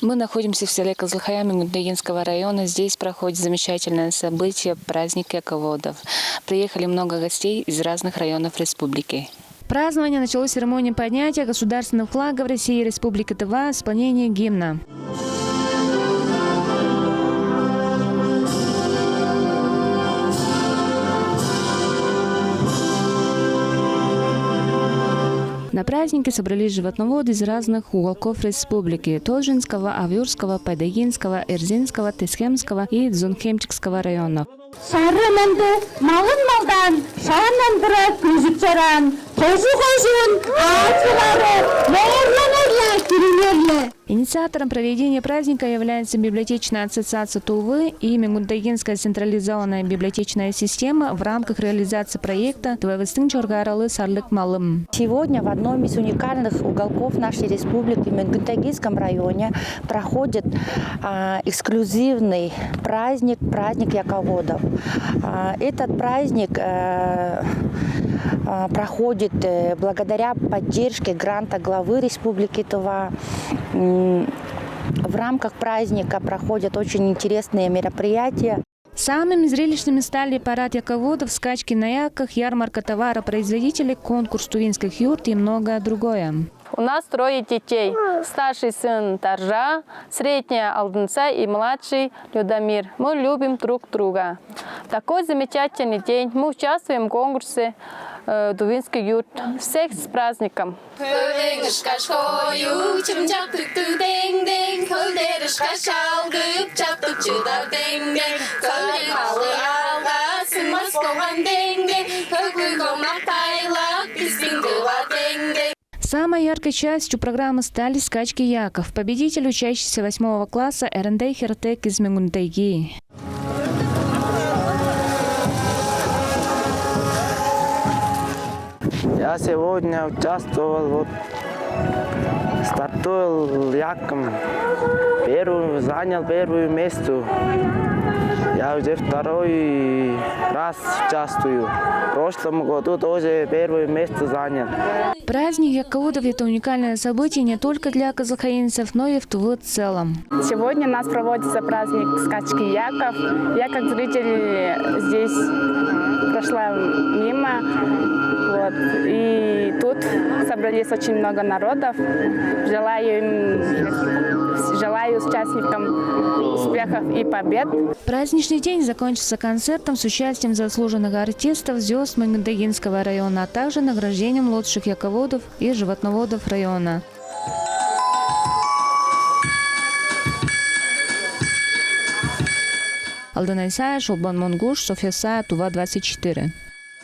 Мы находимся в селе Козлыхая Мингундагинского района. Здесь проходит замечательное событие – праздник яководов. Приехали много гостей из разных районов республики. Празднование началось с церемонии поднятия государственных флагов России и Республики Тыва с исполнением гимна. На празднике собрались животноводы из разных уголков республики – Толжинского, Авюрского, Пайдагинского, Эрзинского, Тесхемского и Дзунхемчикского районов. Инициатором проведения праздника является библиотечная ассоциация Тувы и Мингундагинская централизованная библиотечная система в рамках реализации проекта «Твоевыстың Чоргаралы Сарлык Малым». Сегодня в одном из уникальных уголков нашей республики, в Мингундагинском районе, проходит эксклюзивный праздник яководов. Этот праздник проходит благодаря поддержке гранта главы Республики Тыва. В рамках праздника проходят очень интересные мероприятия. Самыми зрелищными стали парад яководов, скачки на яках, ярмарка товаропроизводителей, конкурс тувинских юрт и многое другое. У нас трое детей. Старший сын Таржа, средняя Алтынца и младший Людомир. Мы любим друг друга. В такой замечательный день мы участвуем в конкурсе «Тувинский юрт». Всех с праздником! Самой яркой частью программы стали скачки яков. Победитель, учащийся 8 класса Эрендей Хертек из Мингундаги. Я сегодня участвовал, стартовал яком, занял первое место. Я уже второй раз участвую. В прошлом году тоже первое место занял. Праздник яководов – это уникальное событие не только для козлыхаинцев, но и в Туве в целом. Сегодня у нас проводится праздник скачки яков. Я как зритель здесь прошла мимо. И тут собрались очень много народов. Желаю участникам успехов и побед. Праздничный день закончился концертом с участием заслуженных артистов, звезд Мингундагинского района, а также награждением лучших яководов и животноводов района. Алдана Исая, Шолбан Монгуш, София Сая, Тува 24.